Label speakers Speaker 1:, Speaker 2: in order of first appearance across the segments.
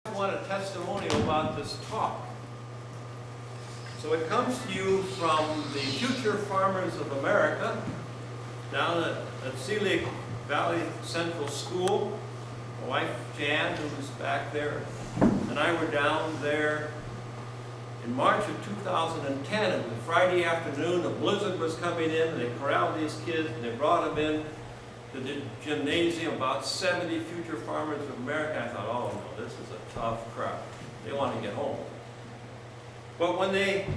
Speaker 1: I want a testimonial about this talk. So it comes to you from the Future Farmers of America down at Sea Lake Valley Central School. My wife Jan, who was back there, and I were down there in March of 2010. It was a Friday afternoon. A blizzard was coming in, and they corralled these kids and they brought them in to the gymnasium, about 70 Future Farmers of America. I thought, oh no, this is a tough crowd. They want to get home. But when they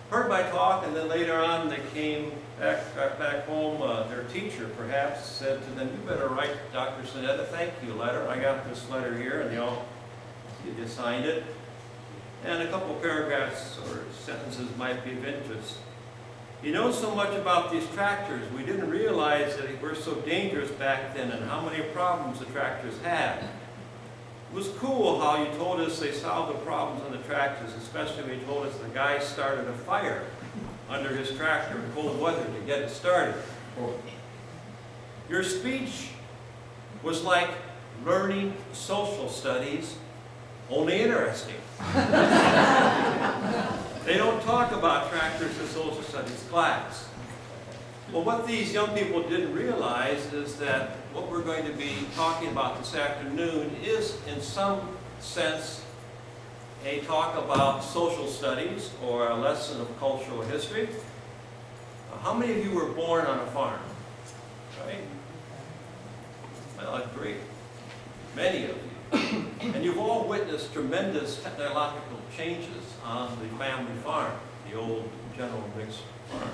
Speaker 1: heard my talk, and then later on they came back home, their teacher perhaps said to them, you better write Dr. Sernett a thank you letter. I got this letter here, and they signed it. And a couple paragraphs or sentences might be of interest. You know so much about these tractors. We didn't realize that they were so dangerous back then and how many problems the tractors had. It was cool how you told us they solved the problems on the tractors, especially when you told us the guy started a fire under his tractor in cold weather to get it started. Your speech was like learning social studies, only interesting. They don't talk about tractors in social studies class. Well, what these young people didn't realize is that what we're going to be talking about this afternoon is, in some sense, a talk about social studies or a lesson of cultural history. How many of you were born on a farm? Right? Well, great. Many of you. And you've all witnessed tremendous technological changes on the family farm, the old General Mixed farm.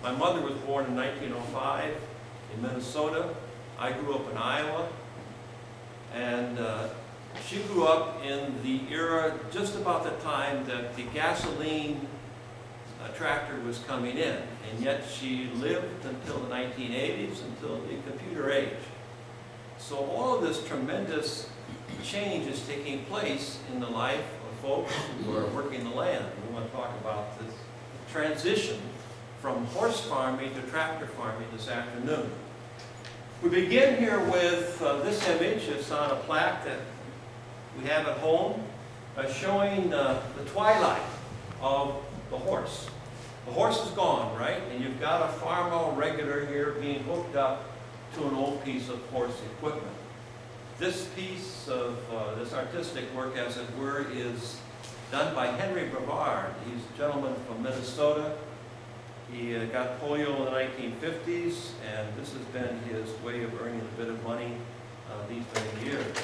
Speaker 1: My mother was born in 1905 in Minnesota. I grew up in Iowa. And she grew up in the era just about the time that the gasoline tractor was coming in. And yet she lived until the 1980s, until the computer age. So all of this tremendous change is taking place in the life of folks who are working the land. We want to talk about this transition from horse farming to tractor farming this afternoon. We begin here with this image. It's on a plaque that we have at home showing the twilight of the horse. The horse is gone, right? And you've got a farm regular here being hooked up to an old piece of horse equipment. This piece of this artistic work, as it were, is done by Henry Brevard. He's a gentleman from Minnesota. He got polio in the 1950s, and this has been his way of earning a bit of money these many years.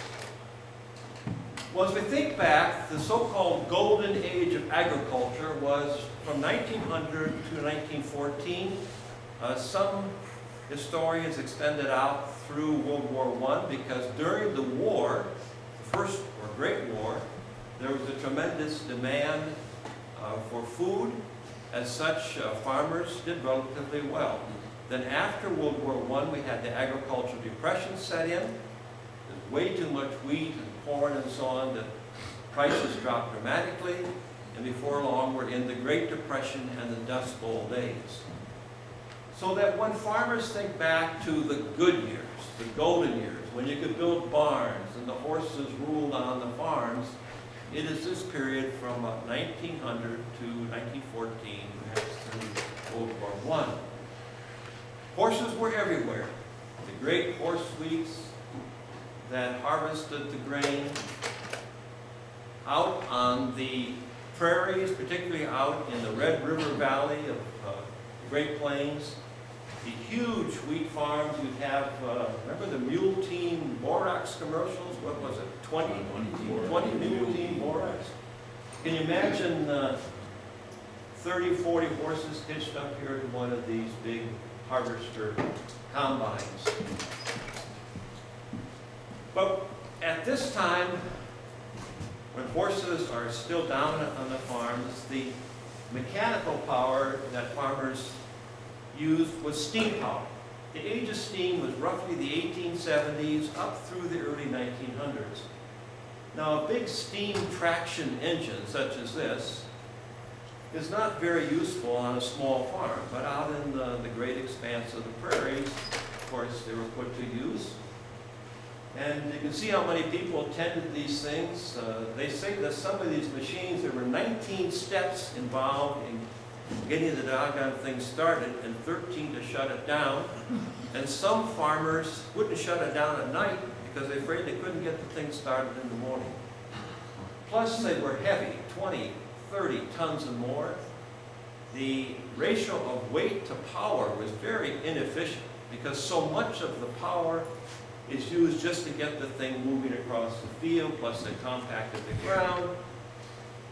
Speaker 1: Well, as we think back, the so-called golden age of agriculture was from 1900 to 1914. Some historians extended out through World War I, because during the war, the First or Great War, there was a tremendous demand for food. As such, farmers did relatively well. Then after World War I, we had the agricultural depression set in. There's way too much wheat and corn and so on that prices dropped dramatically. And before long, we're in the Great Depression and the Dust Bowl days. So that when farmers think back to the good years, the golden years, when you could build barns and the horses ruled on the farms, it is this period from 1900 to 1914, perhaps through World War I. Horses were everywhere. The great horse fleets that harvested the grain out on the prairies, particularly out in the Red River Valley of the Great Plains. The huge wheat farms. You'd have, remember the Mule Team Borax commercials? What was it, 20 Mule Team Borax? Can you imagine 30, 40 horses hitched up here to one of these big harvester combines? But at this time, when horses are still dominant on the farms, the mechanical power that farmers used was steam power. The age of steam was roughly the 1870s up through the early 1900s. Now, a big steam traction engine such as this is not very useful on a small farm, but out in the great expanse of the prairies, of course, they were put to use. And you can see how many people attended these things. They say that some of these machines, there were 19 steps involved in getting the doggone thing started and 13 to shut it down. And some farmers wouldn't shut it down at night because they're afraid they couldn't get the thing started in the morning. Plus they were heavy, 20, 30 tons and more. The ratio of weight to power was very inefficient because so much of the power is used just to get the thing moving across the field, plus they compacted the ground.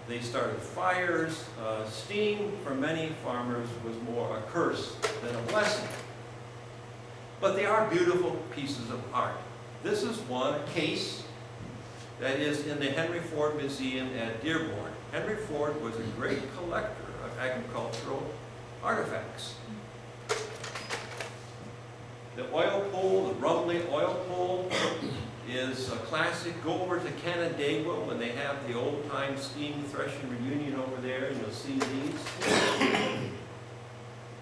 Speaker 1: They started fires. Steam for many farmers was more a curse than a blessing. But they are beautiful pieces of art. This is one, a case, that is in the Henry Ford Museum at Dearborn. Henry Ford was a great collector of agricultural artifacts. The oil pool, the rumbly oil pool, is a classic. Go over to Canandaigua when they have the old-time steam threshing reunion over there, and you'll see these.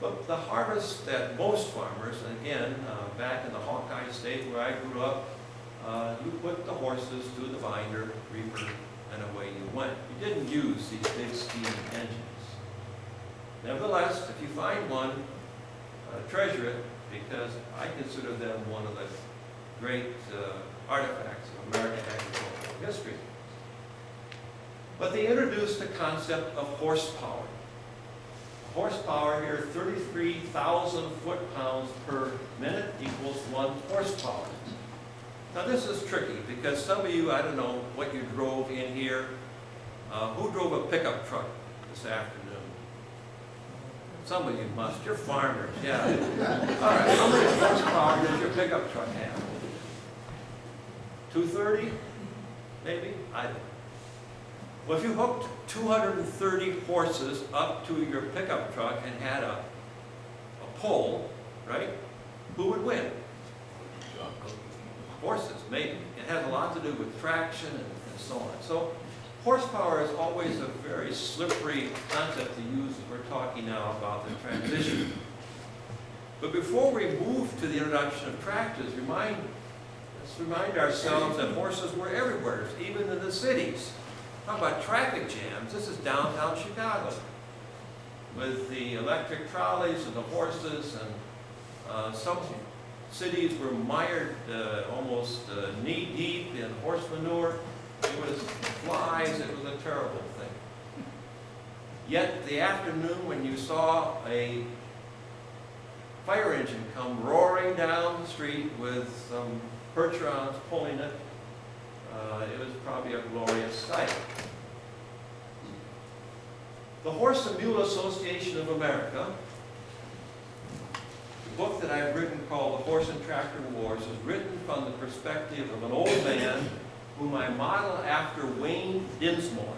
Speaker 1: But the harvest that most farmers, and again, back in the Hawkeye State where I grew up, you put the horses to the binder, reaper, and away you went. You didn't use these big steam engines. Nevertheless, if you find one, treasure it, because I consider them one of the great artifacts of American agricultural history. But they introduced the concept of horsepower. Horsepower here, 33,000 foot-pounds per minute equals 1 horsepower. Now this is tricky because some of you, I don't know what you drove in here. Who drove a pickup truck this afternoon? Some of you must. You're farmers, yeah. All right, how many horsepower does your pickup truck have? 230? Maybe? I don't know. Well, if you hooked 230 horses up to your pickup truck and had a pole, right? Who would win? Horses, maybe. It has a lot to do with traction and so on. So horsepower is always a very slippery concept to use as we're talking now about the transition. But before we move to the introduction of tractors, let's remind ourselves that horses were everywhere, even in the cities. Talk about traffic jams. This is downtown Chicago with the electric trolleys and the horses, and some cities were mired almost knee-deep in horse manure. It was flies. It was a terrible thing. Yet the afternoon when you saw a fire engine come roaring down the street with some Percherons pulling it, it was probably a glorious sight. The Horse and Mule Association of America, the book that I've written called The Horse and Tractor Wars, is written from the perspective of an old man whom I model after Wayne Dinsmore.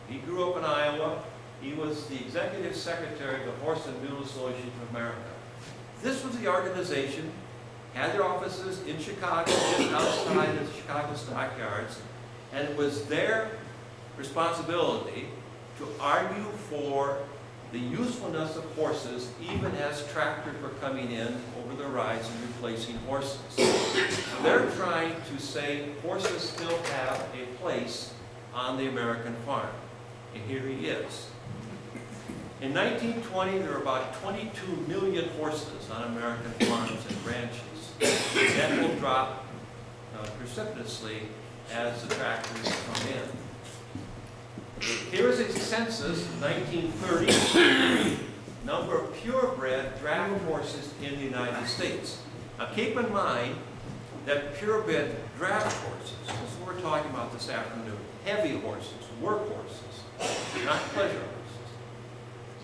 Speaker 1: He grew up in Iowa. He was the executive secretary of the Horse and Mule Association of America. This was the organization, had their offices in Chicago, just outside of the Chicago stockyards, and it was their responsibility to argue for the usefulness of horses even as tractors were coming in over the rides and replacing horses. So they're trying to say horses still have a place on the American farm. And here he is. In 1920, there were about 22 million horses on American farms and ranches. That will drop precipitously as the tractors come in. Here is a census, 1930, number of purebred draft horses in the United States. Now keep in mind that purebred draft horses, this is what we're talking about this afternoon, heavy horses, work horses, not pleasure horses.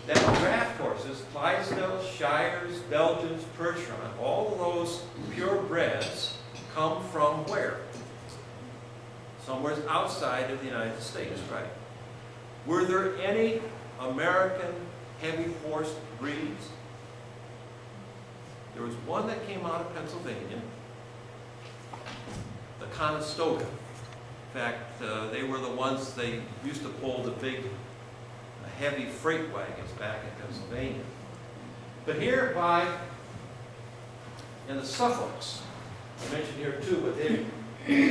Speaker 1: That draft horses, Clydesdales, Shires, Belgians, Percheron, all of those purebreds come from where? Somewhere outside of the United States, right? Were there any American heavy horse breeds? There was one that came out of Pennsylvania, the Conestoga. In fact, they were the ones they used to pull the big heavy freight wagons back in Pennsylvania. But here in the Suffolks, I mentioned here too, but they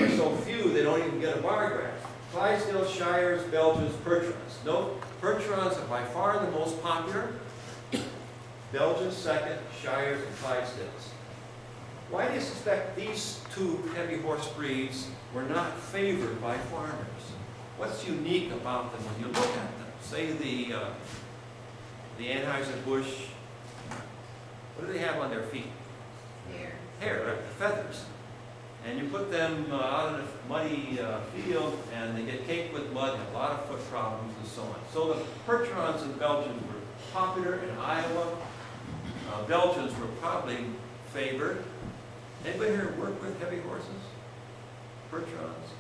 Speaker 1: are so few they don't even get a bar graph. Clydesdale, Shires, Belgians, Percherons. Note, Percherons are by far the most popular. Belgians second, Shires and Clydesdales. Why do you suspect these two heavy horse breeds were not favored by farmers? What's unique about them when you look at them? Say the Anheuser-Busch, what do they have on their feet? Hair, right? The feathers. And you put them out in a muddy field and they get caked with mud, have a lot of foot problems and so on. So the Percherons and Belgians were popular in Iowa. Belgians were probably favored. Anybody here work with heavy horses? Percherons?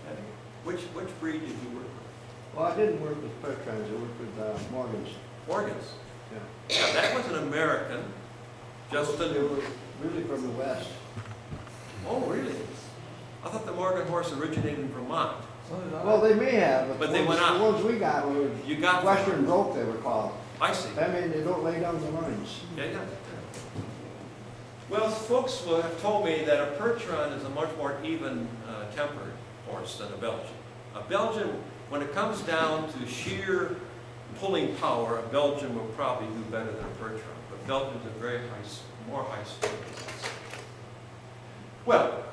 Speaker 1: Heavy? Which breed did you work with?
Speaker 2: Well, I didn't work with Percherons, I worked with Morgans.
Speaker 1: Morgans?
Speaker 2: Yeah.
Speaker 1: Yeah, that was an American. Justin.
Speaker 2: They were really from the West.
Speaker 1: Oh, really? I thought the Morgan horse originated in Vermont.
Speaker 2: Well, they may have,
Speaker 1: But they went out.
Speaker 2: The ones we got were
Speaker 1: You got
Speaker 2: Western broke, they were called.
Speaker 1: I see.
Speaker 2: That means they don't lay down the lines.
Speaker 1: Yeah, yeah. Well, folks will have told me that a Percheron is a much more even-tempered horse than a Belgian. A Belgian, when it comes down to sheer pulling power, a Belgian will probably do better than a Percheron. But Belgians are very more high-speed. Well,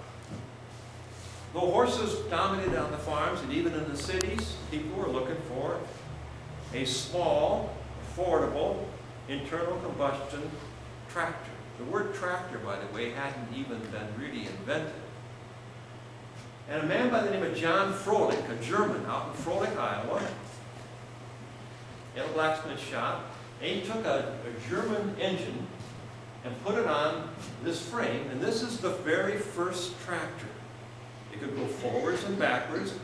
Speaker 1: though horses dominated on the farms and even in the cities, people were looking for a small, affordable, internal combustion tractor. The word tractor, by the way, hadn't even been really invented. And a man by the name of John Froelich, a German out in Froelich, Iowa, in a blacksmith shop, and he took a German engine and put it on this frame, and this is the very first tractor. It could go forwards and backwards.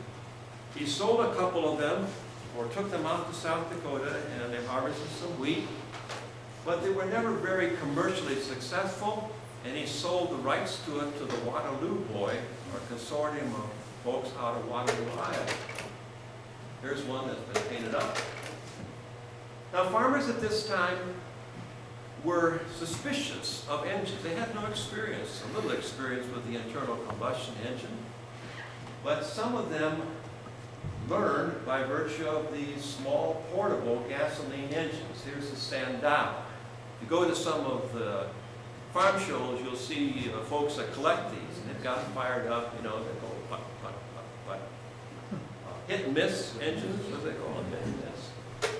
Speaker 1: He sold a couple of them, or took them out to South Dakota, and they harvested some wheat, but they were never very commercially successful, and he sold the rights to it to the Waterloo Boy, or consortium of folks out of Waterloo, Iowa. Here's one that's been painted up. Now, farmers at this time were suspicious of engines. They had no experience, a little experience with the internal combustion engine, but some of them learned by virtue of these small portable gasoline engines. Here's the Sandow. If you go to some of the farm shows, you'll see folks that collect these, and they've got them fired up, you know, they go putt, putt, putt, putt. Hit and miss engines, what do they call them, hit and miss.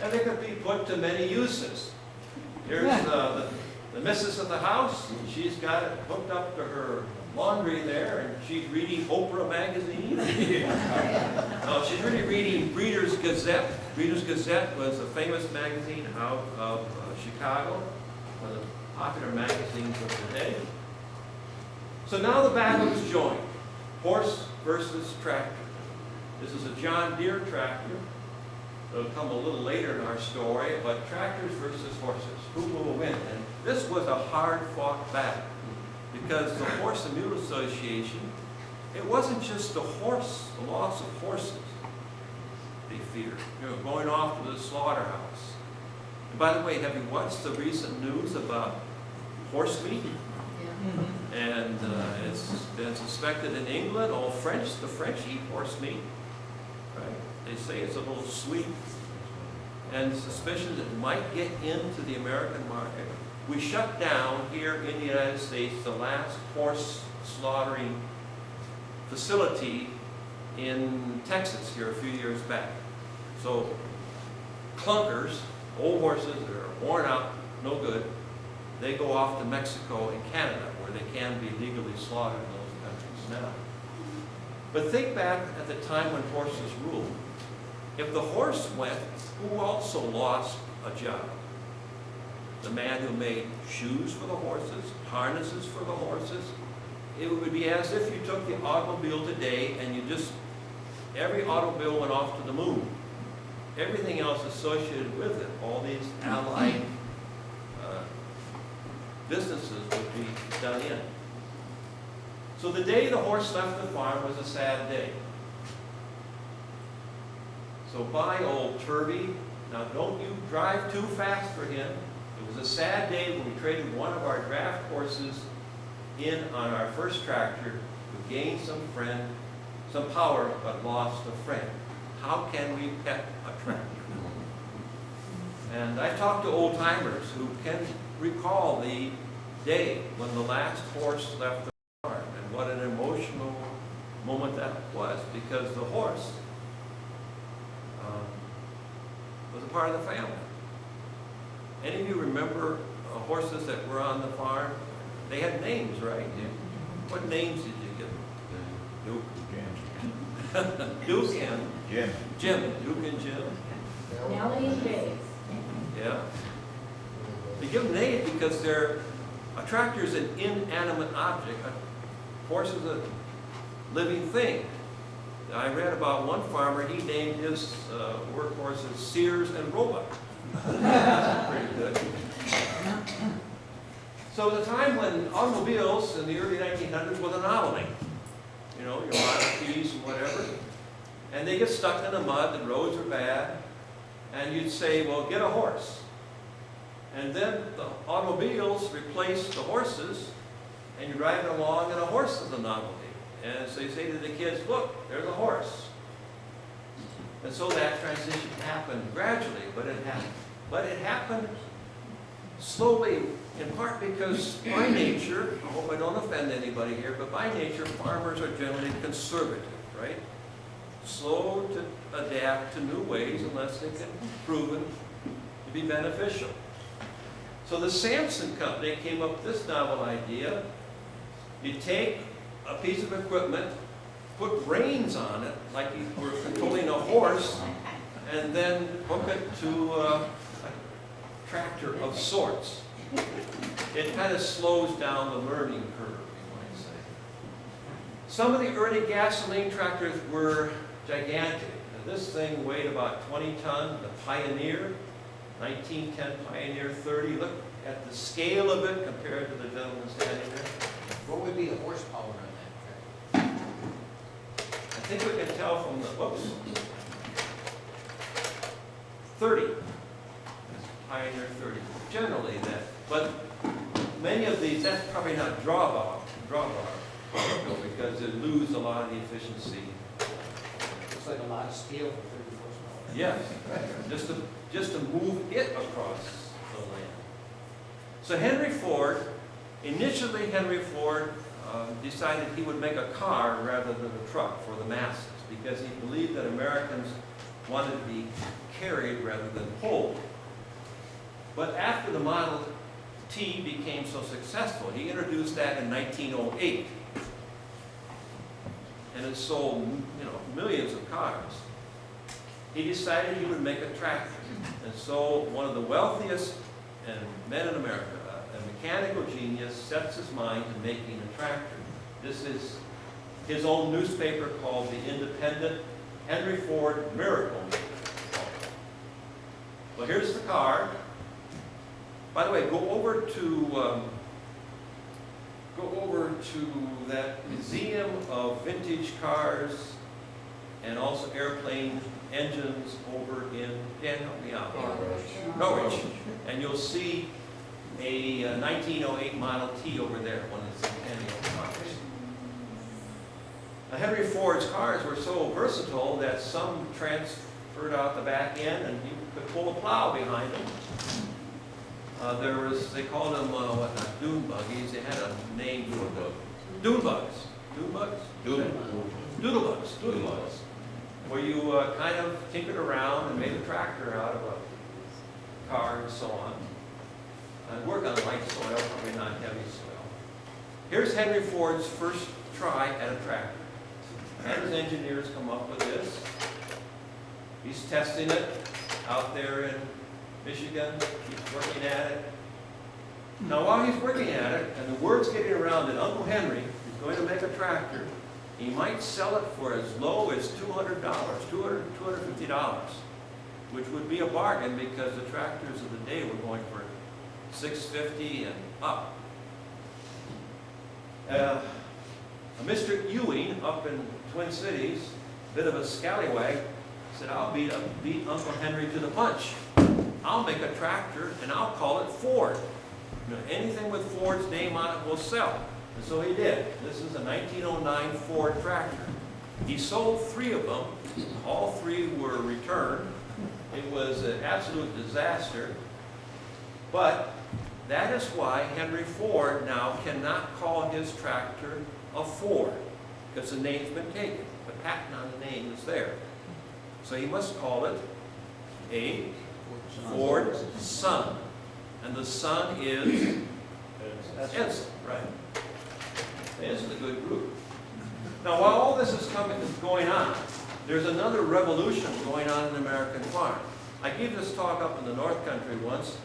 Speaker 1: And they could be put to many uses. Here's the missus of the house, and she's got it hooked up to her laundry there, and she's reading Oprah magazine. No, she's really reading Reader's Gazette. Reader's Gazette was a famous magazine out of Chicago, one of the popular magazines of the day. So now the battle is joined, horse versus tractor. This is a John Deere tractor. It'll come a little later in our story, but tractors versus horses. Who will win? And this was a hard-fought battle because the Horse and Mule Association, it wasn't just the loss of horses they feared, you know, going off to the slaughterhouse. And by the way, have you watched the recent news about horse meat? Yeah. And it's been suspected in England, the French eat horse meat. Right? They say it's a little sweet, and suspicion that it might get into the American market. We shut down here in the United States the last horse slaughtering facility in Texas here a few years back. So clunkers, old horses that are worn out, no good, they go off to Mexico and Canada where they can be legally slaughtered in those countries now. But think back at the time when horses ruled. If the horse went, who also lost a job? The man who made shoes for the horses, harnesses for the horses. It would be as if you took the automobile today and every automobile went off to the moon. Everything else associated with it, all these allied businesses would be done in. So the day the horse left the farm was a sad day. So by old Turvey, now don't you drive too fast for him. It was a sad day when we traded one of our draft horses in on our first tractor who gained some power, but lost a friend. How can we pet a tractor? And I've talked to old timers who can recall the day when the last horse left the farm, and what an emotional moment that was, because the horse was a part of the family. Any of you remember horses that were on the farm? They had names, right?
Speaker 3: Yeah.
Speaker 1: What names did you give them?
Speaker 3: Jim.
Speaker 1: Duke and
Speaker 3: Jim.
Speaker 1: Duke and Jim.
Speaker 4: Nellie and James.
Speaker 1: Yeah. They give them names because a tractor is an inanimate object. A horse is a living thing. I read about one farmer, he named his workhorses Sears and Roebuck. That's pretty good. So at a time when automobiles in the early 1900s was a novelty, you know, your Model Ts and whatever, and they get stuck in the mud, the roads are bad, and you'd say, well, get a horse. And then the automobiles replaced the horses, and you're driving along and a horse is a novelty. And so you say to the kids, look, there's a horse. And so that transition happened gradually, but it happened slowly, in part because by nature, I hope I don't offend anybody here, but by nature, farmers are generally conservative, right? Slow to adapt to new ways unless they can be proven to be beneficial. So the Samson Company came up with this novel idea. You take a piece of equipment, put reins on it, like you were controlling a horse, and then hook it to a tractor of sorts. It kind of slows down the learning curve, you might say. Some of the early gasoline tractors were gigantic. Now, this thing weighed about 20 tons, the Pioneer, 1910 Pioneer 30. Look at the scale of it compared to the gentleman standing there.
Speaker 3: What would be the horsepower on that tractor?
Speaker 1: I think we can tell from the, whoops, 30. That's Pioneer 30. Generally that, but many of these, that's probably not drawbar, because it lose a lot of the efficiency.
Speaker 3: Looks like a lot of steel for 30 horsepower.
Speaker 1: Yes, just to move it across the land. So initially Henry Ford decided he would make a car rather than a truck for the masses, because he believed that Americans wanted to be carried rather than pulled. But after the Model T became so successful, he introduced that in 1908. And it sold, millions of cars. He decided he would make a tractor. And so one of the wealthiest men in America, a mechanical genius, sets his mind to making a tractor. This is his own newspaper called The Independent, Henry Ford Miracle Maker. Well, here's the car. By the way, go over to that museum of vintage cars and also airplane engines over in, Dan, help me out. Norwich. And you'll see a 1908 Model T over there, one of the centennial cars. Now, Henry Ford's cars were so versatile that some transferred out the back end and you could pull a plow behind them. They called them, dune buggies. They had a name for them. Dune bugs. Dune bugs? Doodle bugs. Where you kind of tinkered around and made a tractor out of a car and so on. And work on light soil, probably not heavy soil. Here's Henry Ford's first try at a tractor. And his engineers come up with this. He's testing it out there in Michigan. He's working at it. Now while he's working at it, and the word's getting around that Uncle Henry is going to make a tractor, he might sell it for as low as $200, $250, which would be a bargain because the tractors of the day were going for $650 and up. Mr. Ewing up in Twin Cities, a bit of a scallywag, said, I'll beat Uncle Henry to the punch. I'll make a tractor and I'll call it Ford. Anything with Ford's name on it will sell. And so he did. This is a 1909 Ford tractor. He sold 3 of them. All 3 were returned. It was an absolute disaster. But that is why Henry Ford now cannot call his tractor a Ford, because the name's been taken. The patent on the name is there. So he must call it a Ford Son. And the Son is Edison, right? Edison's a good group. Now, while all this is going on, there's another revolution going on in American farm. I gave this talk up in the North Country once,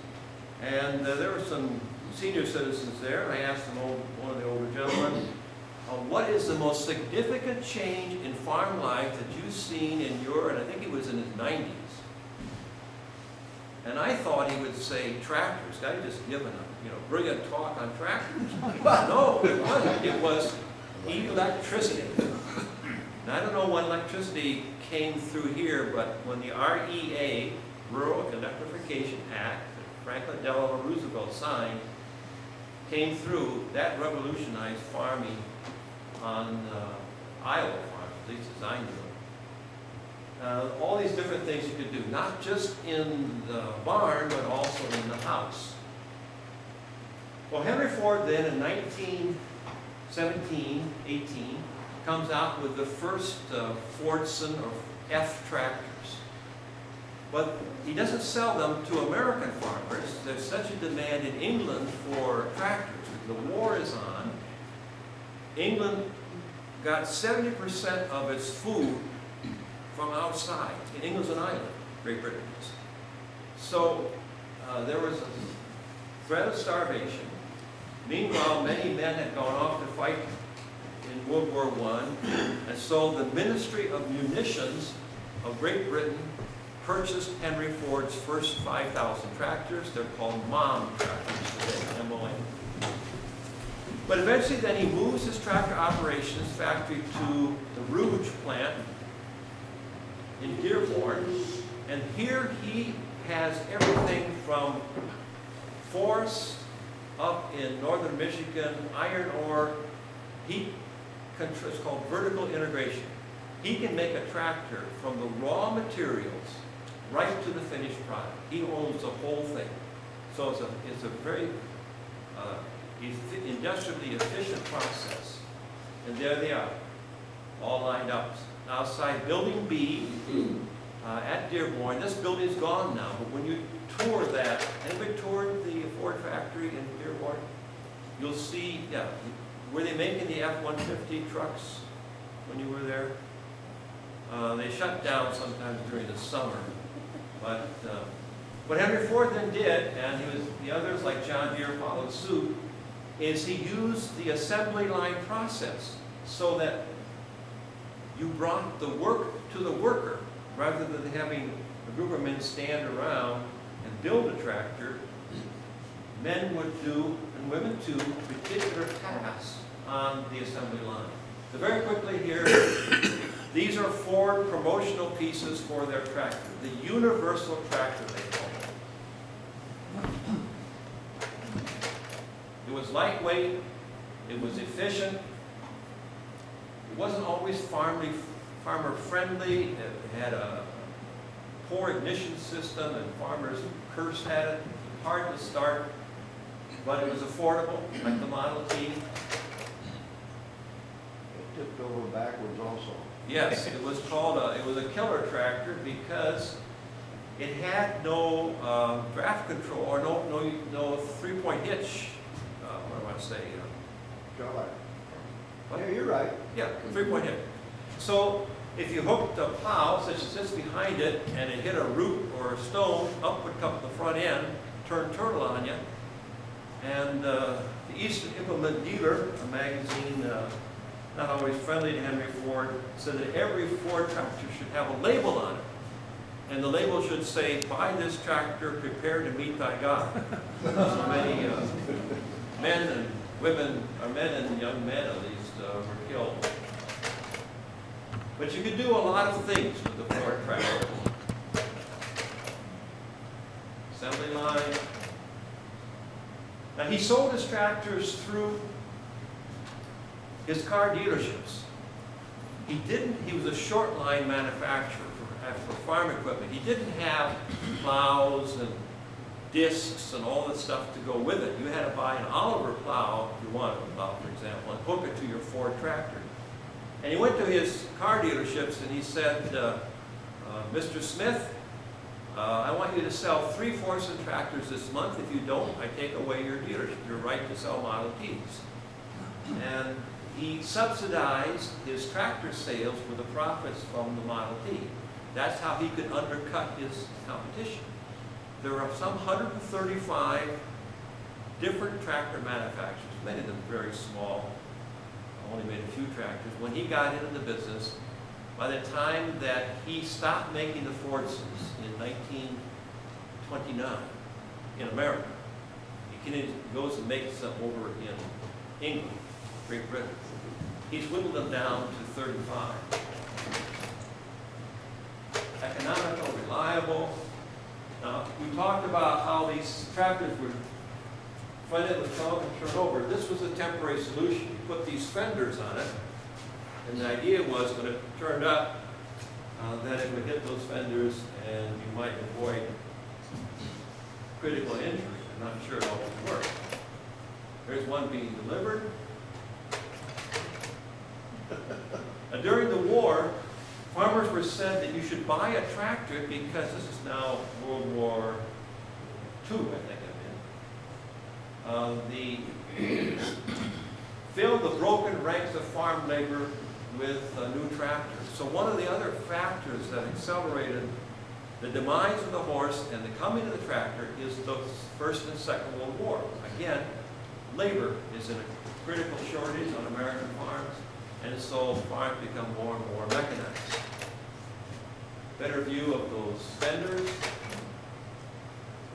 Speaker 1: and there were some senior citizens there. I asked them, one of the older gentlemen, what is the most significant change in farm life that you've seen in your, and I think he was in his 90s. And I thought he would say tractors. Guy just given a brilliant talk on tractors. No, it wasn't. It was electricity. Now, I don't know when electricity came through here, but when the REA, Rural Electrification Act, that Franklin Delano Roosevelt signed, came through, that revolutionized farming on Iowa farms, at least as I knew it. All these different things you could do, not just in the barn, but also in the house. Well, Henry Ford then in 1917, 18, comes out with the first Fordson or F tractors. But he doesn't sell them to American farmers. There's such a demand in England for tractors. The war is on. England got 70% of its food from outside. And England's an island, Great Britain is. So there was a threat of starvation. Meanwhile, many men had gone off to fight in World War I, and so the Ministry of Munitions of Great Britain purchased Henry Ford's first 5,000 tractors. They're called MOM tractors today, M-O-M. But eventually then he moves his tractor operations factory to the Rouge plant in Dearborn, and here he has everything from forest up in northern Michigan, iron ore. It's called vertical integration. He can make a tractor from the raw materials right to the finished product. He owns the whole thing. So it's a very industrially efficient process. And there they are, all lined up. Outside Building B at Dearborn. This building's gone now, but when you tour that, anybody toured the Ford factory in Dearborn? You'll see, were they making the F-150 trucks when you were there? They shut down sometimes during the summer. But what Henry Ford then did, and the others like John Deere followed suit, is he used the assembly line process so that you brought the work to the worker rather than having a group of men stand around and build a tractor. Men would do, and women too, particular tasks on the assembly line. So very quickly here, these are Ford promotional pieces for their tractor, the universal tractor they call it. It was lightweight, it was efficient, it wasn't always farmer friendly, it had a poor ignition system and farmers cursed at it, hard to start, but it was affordable, like the Model T.
Speaker 2: It tipped over backwards also.
Speaker 1: Yes, it was called it was a killer tractor because it had no draft control or no three-point hitch. What do I want to say?
Speaker 2: Drawback.
Speaker 1: What?
Speaker 2: Yeah, you're right.
Speaker 1: Yeah, three-point hitch. So if you hooked a plow, such as this behind it, and it hit a root or a stone, up would come the front end, turn turtle on you. And the Eastern Implement Dealer, a magazine not always friendly to Henry Ford, said that every Ford tractor should have a label on it. And the label should say, "Buy this tractor, prepare to meet thy God." So many men and women, or men and young men at least, were killed. But you could do a lot of things with the Ford tractor. Assembly line. Now he sold his tractors through his car dealerships. He was a short line manufacturer for farm equipment. He didn't have plows and discs and all this stuff to go with it. You had to buy an Oliver plow, if you wanted a plow, for example, and hook it to your Ford tractor. And he went to his car dealerships and he said, Mr. Smith, I want you to sell 3 Forson tractors this month. If you don't, I take away your dealership, your right to sell Model Ts. And he subsidized his tractor sales with the profits from the Model T. That's how he could undercut his competition. There are some 135 different tractor manufacturers, many of them very small, only made a few tractors. When he got into the business, by the time that he stopped making the Fordsons in 1929 in America, he goes and makes them over in England, Great Britain. He's whittled them down to 35. Economical, reliable. Now, we talked about how these tractors were funded with come and turn over. This was a temporary solution. You put these fenders on it, and the idea was when it turned up, that it would hit those fenders and you might avoid critical injury. I'm not sure it always worked. There's one being delivered. During the war, farmers were said that you should buy a tractor because this is now World War II, I think I'm in. Fill the broken ranks of farm labor with new tractors. So one of the other factors that accelerated the demise of the horse and the coming of the tractor is the First and Second World War. Again, labor is in a critical shortage on American farms, and so farms become more and more mechanized. Better view of those fenders.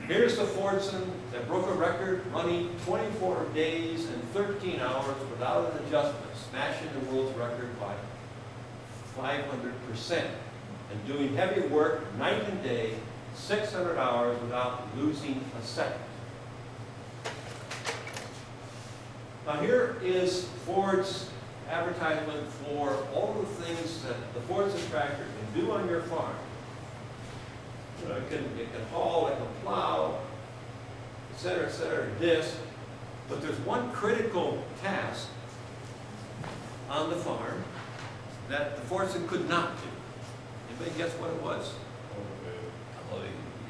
Speaker 1: Here's the Fordson that broke a record running 24 days and 13 hours without an adjustment, smashing the world's record by 500%, and doing heavy work night and day, 600 hours without losing a second. Now here is Ford's advertisement for all the things that the Fordson tractor can do on your farm. You know, it can haul, it can plow, et cetera, disc. But there's one critical task on the farm that the Fordson could not do. Anybody guess what it was?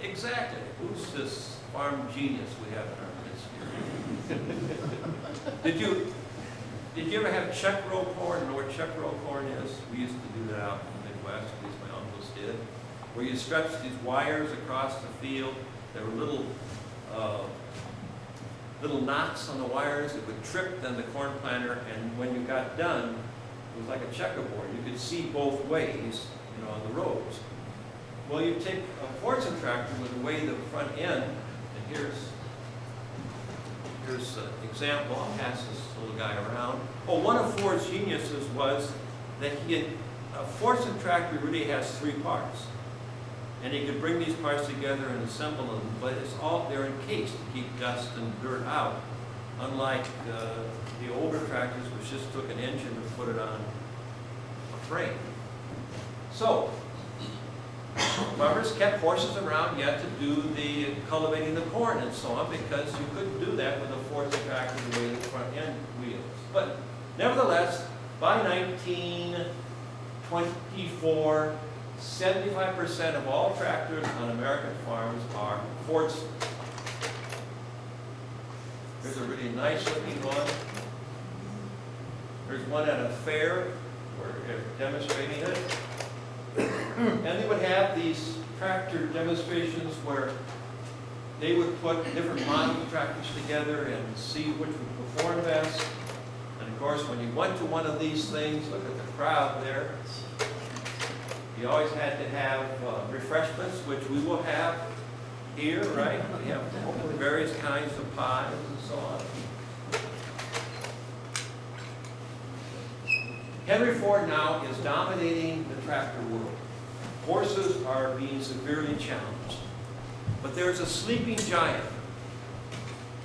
Speaker 1: Exactly. Who's this farm genius we have in our midst here? Did you ever have check row corn? You know what check row corn is? We used to do that out in the Midwest, at least my uncles did, where you stretch these wires across the field. There were little knots on the wires that would trip then the corn planter, and when you got done, it was like a checkerboard. You could see both ways, you know, on the rows. Well, you take a Fordson tractor with the way the front end, and here's an example. I'll pass this little guy around. Oh, one of Ford's geniuses was that a Fordson tractor really has 3 parts. And he could bring these parts together and assemble them, but they're encased to keep dust and dirt out. Unlike the older tractors, which just took an engine and put it on a frame. So, farmers kept horses around yet to do the cultivating the corn and so on, because you couldn't do that with a Fordson tractor the way the front end wheels. But nevertheless, by 1924, 75% of all tractors on American farms are Fordson. There's a really nice looking one. There's one at a fair where they're demonstrating it. And they would have these tractor demonstrations where they would put different model tractors together and see which would perform best. And of course, when you went to one of these things, look at the crowd there. You always had to have refreshments, which we will have here, right? We have various kinds of pies and so on. Henry Ford now is dominating the tractor world. Horses are being severely challenged. But there's a sleeping giant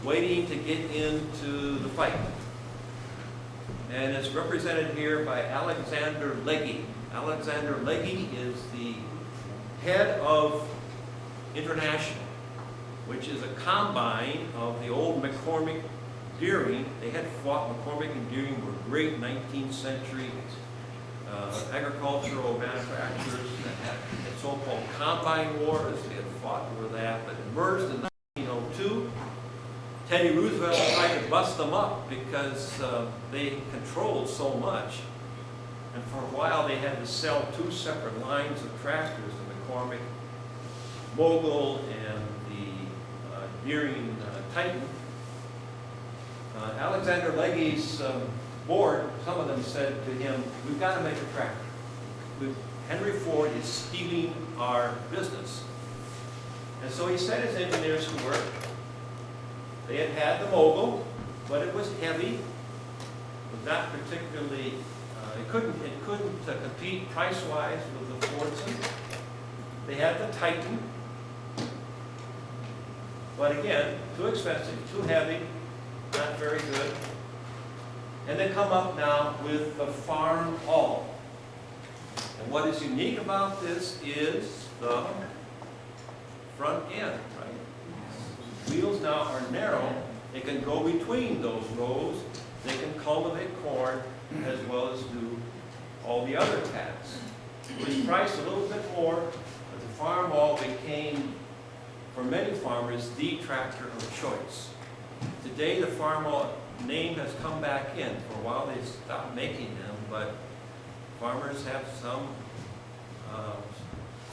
Speaker 1: waiting to get into the fight. And it's represented here by Alexander Legge. Alexander Legge is the head of International, which is a combine of the old McCormick Deering. They had fought. McCormick and Deering were great 19th century agricultural manufacturers that had so-called combine wars. They had fought over that, but emerged in 1902. Teddy Roosevelt tried to bust them up because they controlled so much. And for a while they had to sell two separate lines of tractors, the McCormick Mogul and the Deering Titan. Alexander Legge's board, some of them said to him, we've got to make a tractor. Henry Ford is stealing our business. And so he set his engineers to work. They had had the Mogul, but it was heavy. It was not particularly, it couldn't compete price-wise with the Fordson. They had the Titan, but again, too expensive, too heavy, not very good. And they come up now with the Farm All. And what is unique about this is the front end, right? Wheels now are narrow. They can go between those rows. They can cultivate corn as well as do all the other tasks. It was priced a little bit more, but the Farm All became, for many farmers, the tractor of choice. Today, the Farm All name has come back in. For a while, they stopped making them, but farmers have some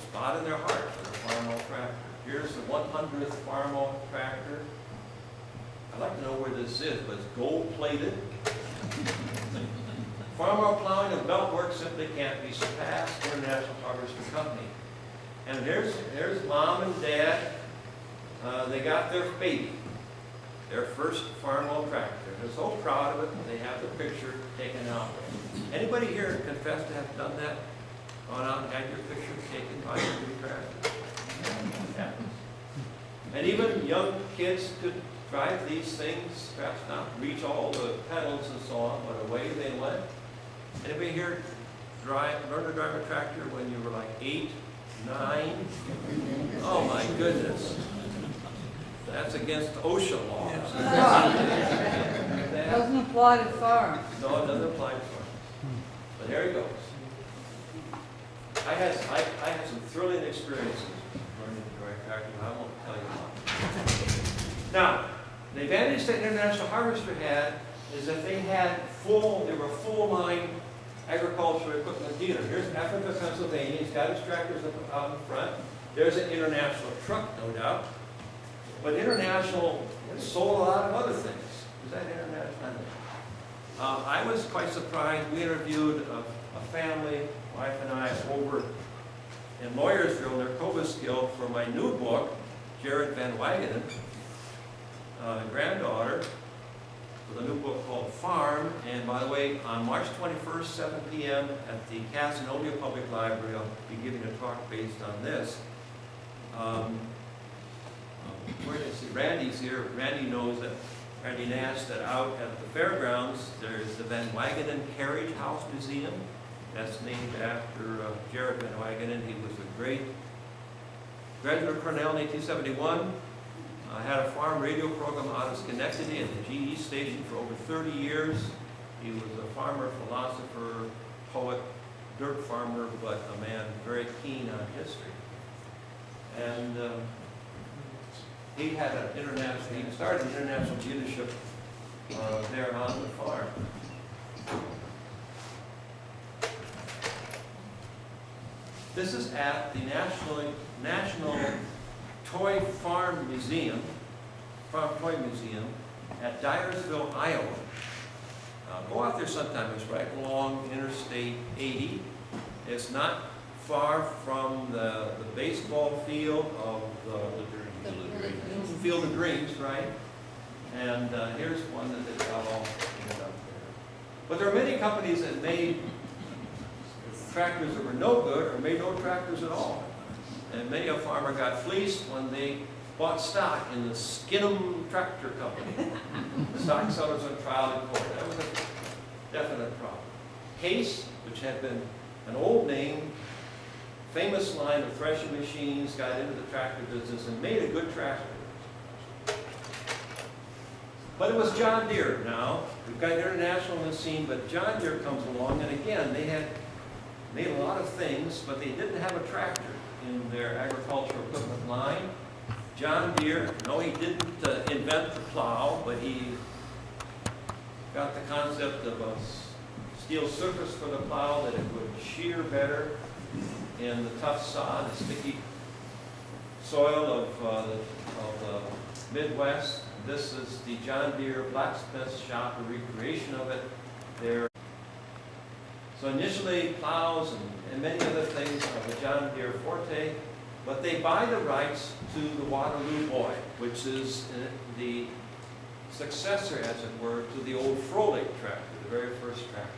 Speaker 1: spot in their heart for the Farm All tractor. Here's the 100th Farm All tractor. I'd like to know where this is, but it's gold-plated. Farm All plowing and belt work simply can't be surpassed. International Harvester Company. And here's Mom and Dad. They got their baby, their first Farm All tractor. They're so proud of it. They have the picture taken out. Anybody here confess to have done that? Gone out and had your picture taken by your new tractor? Yeah. And even young kids could drive these things, perhaps not reach all the pedals and so on, but away they went. Anybody here learn to drive a tractor when you were like 8, 9? Oh my goodness. That's against OSHA laws.
Speaker 5: Doesn't apply to farm.
Speaker 1: No, it doesn't apply to farm. But here he goes. I had some thrilling experiences learning to drive tractor, but I won't tell you about. Now, the advantage that International Harvester had is that they were a full-line agricultural equipment dealer. Here's Africa, Pennsylvania. He's got his tractors out in front. There's an International truck, no doubt. But International sold a lot of other things. Is that International? I was quite surprised. We interviewed a family, wife and I, over in Lawyersville, near Cobleskill, for my new book, Jared Van Wagenen, granddaughter, with a new book called Farm. And by the way, on March 21st, 7 p.m. at the Casanova Public Library, I'll be giving a talk based on this. Where is he? Randy's here. Randy knows that, Randy Nash, that out at the fairgrounds, there's the Van Wagenen Carriage House Museum. That's named after Jared Van Wagenen. He was a great graduate of Cornell in 1871. Had a farm radio program out of Schenectady at the GE station for over 30 years. He was a farmer, philosopher, poet, dirt farmer, but a man very keen on history. And he had an international, he started an international dealership there on the farm. This is at the National Toy Farm Museum, Farm Toy Museum at Dyersville, Iowa. Go out there sometime. It's right along Interstate 80. It's not far from the baseball field of the Field of Dreams, right? And here's one that they've got all cleaned up there. But there are many companies that made tractors that were no good or made no tractors at all. And many a farmer got fleeced when they bought stock in the Skinnem Tractor Company. The stock sellers on trial in court. That was definite problem. Case, which had been an old name, famous line of threshing machines, got into the tractor business and made a good tractor. But it was John Deere now. We've got International on the scene, but John Deere comes along, and again, they had made a lot of things, but they didn't have a tractor in their agricultural equipment line. John Deere, no, he didn't invent the plow, but he got the concept of a steel surface for the plow that it would shear better in the tough sod, the sticky soil of the Midwest. This is the John Deere blacksmith shop, a recreation of it there. So initially plows and many other things are the John Deere forte, but they buy the rights to the Waterloo Boy, which is the successor, as it were, to the old Frolic tractor, the very first tractor.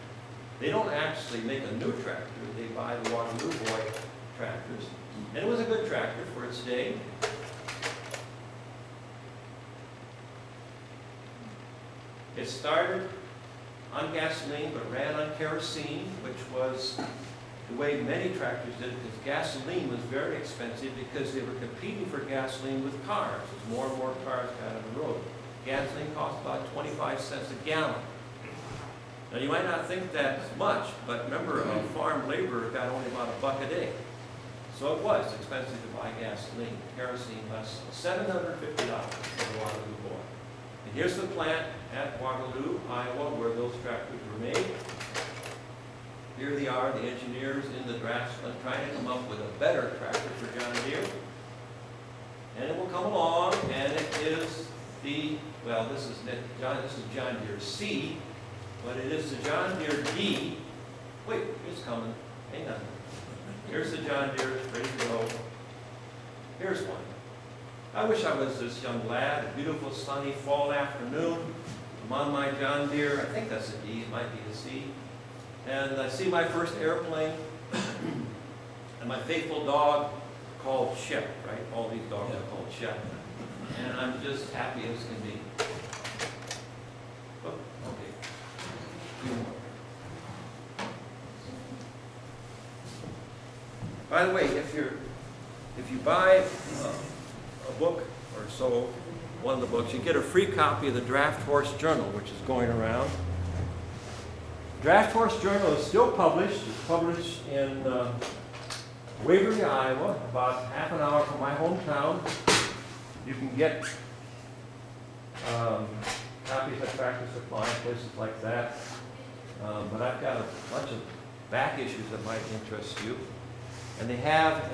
Speaker 1: They don't actually make a new tractor, they buy the Waterloo Boy tractors. And it was a good tractor for its day. It started on gasoline but ran on kerosene, which was the way many tractors did it, because gasoline was very expensive because they were competing for gasoline with cars. As more and more cars got on the road. Gasoline cost about 25 cents a gallon. Now you might not think that's much, but remember, a farm laborer got only about $1 a day. So it was expensive to buy gasoline. Kerosene less, $750 for the Waterloo Boy. And here's the plant at Waterloo, Iowa, where those tractors were made. Here they are, the engineers in the draftsman, trying to come up with a better tractor for John Deere. And it will come along, and it is the, well, this is John Deere C, but it is the John Deere D. Wait, it's coming. Hang on. Here's the John Deere, ready to go. Here's one. I wish I was this young lad, a beautiful sunny fall afternoon. I'm on my John Deere, I think that's a D, it might be a C. And I see my first airplane, and my faithful dog called Shep, right? All these dogs are called Shep. And I'm just happy as can be. Oh, okay. By the way, if you buy a book or so, one of the books, you get a free copy of the Draft Horse Journal, which is going around. Draft Horse Journal is still published. It's published in Waverly, Iowa, about half an hour from my hometown. You can get copies at Tractor Supply, places like that. But I've got a bunch of back issues that might interest you. And they have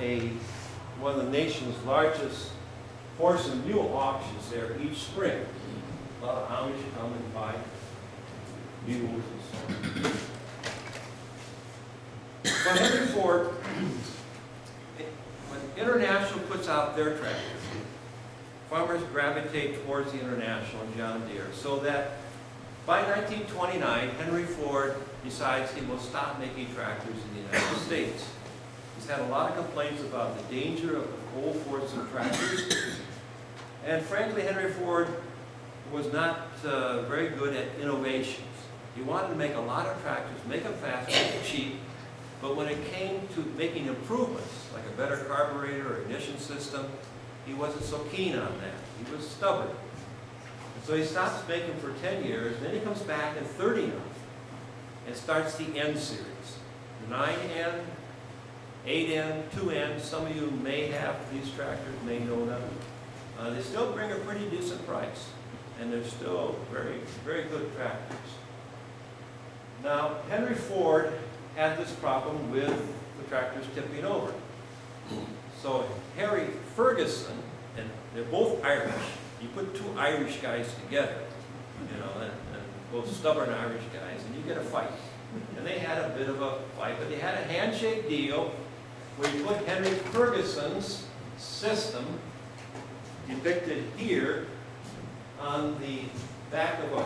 Speaker 1: one of the nation's largest horse and mule auctions there each spring. A lot of Amish come and buy mules and so on. But Henry Ford, when International puts out their tractors, farmers gravitate towards the International and John Deere, so that by 1929, Henry Ford decides he will stop making tractors in the United States. He's had a lot of complaints about the danger of old Fordson tractors. And frankly, Henry Ford was not very good at innovations. He wanted to make a lot of tractors, make them fast, make them cheap, but when it came to making improvements, like a better carburetor or ignition system, he wasn't so keen on that. He was stubborn. And so he stops making for 10 years, and then he comes back in 39 and starts the N series. The 9N, 8N, 2N, some of you may have these tractors, may know them. They still bring a pretty decent price, and they're still very, very good tractors. Now, Henry Ford had this problem with the tractors tipping over. So Harry Ferguson, and they're both Irish. You put two Irish guys together, you know, and both stubborn Irish guys, and you get a fight. And they had a bit of a fight, but they had a handshake deal where you put Henry Ferguson's system, depicted here, on the back of a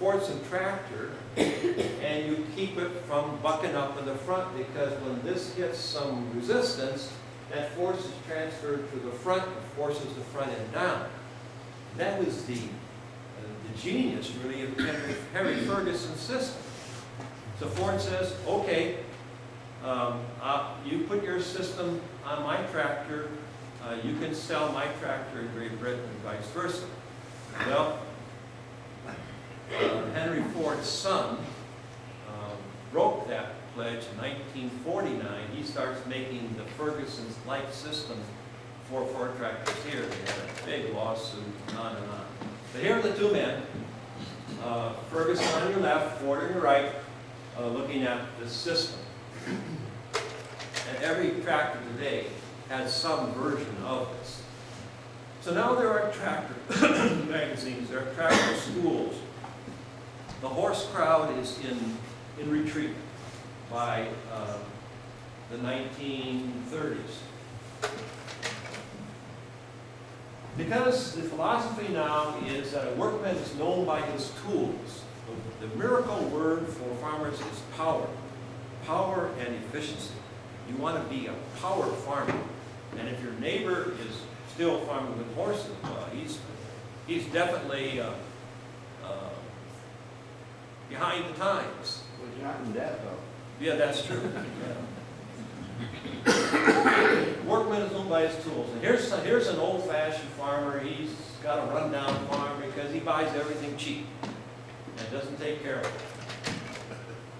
Speaker 1: Fordson tractor, and you keep it from bucking up in the front, because when this hits some resistance, that force is transferred to the front and forces the front end down. That was the genius, really, of Harry Ferguson's system. So Ford says, okay, you put your system on my tractor, you can sell my tractor in Great Britain and vice versa. Well, Henry Ford's son broke that pledge in 1949. He starts making the Ferguson's-like system for Ford tractors here. They had a big lawsuit, and on and on. But here are the two men, Ferguson on your left, Ford on your right, looking at the system. And every tractor today has some version of this. So now there are tractor magazines, there are tractor schools. The horse crowd is in retreat by the 1930s. Because the philosophy now is that a workman is known by his tools. The miracle word for farmers is power. Power and efficiency. You want to be a power farmer. And if your neighbor is still farming with horses, he's definitely behind the times.
Speaker 2: Well, he's not in debt, though.
Speaker 1: Yeah, that's true. Yeah. Workman is owned by his tools. And here's an old-fashioned farmer. He's got a rundown farm because he buys everything cheap and doesn't take care of it.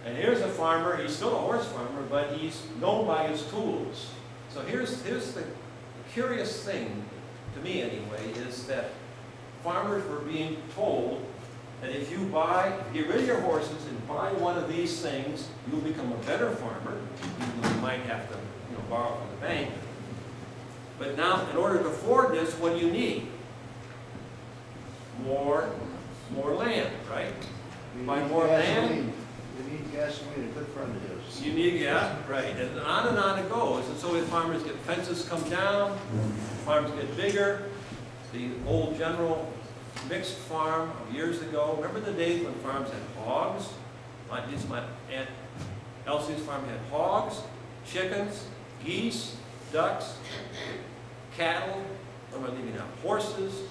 Speaker 1: And here's a farmer. He's still a horse farmer, but he's known by his tools. So here's the curious thing, to me anyway, is that farmers were being told that if you get rid of your horses and buy one of these things, you'll become a better farmer. You might have to, borrow from the bank. But now, in order to afford this, what do you need? More land, right? Buy more land.
Speaker 2: You need gasoline, a good friend of his.
Speaker 1: You need, yeah, right, and on it goes. And so the farmers get, fences come down, farms get bigger. The old General mixed farm of years ago, remember the days when farms had hogs? My Aunt Elsie's farm had hogs, chickens, geese, ducks, cattle, what am I leaving out? Horses.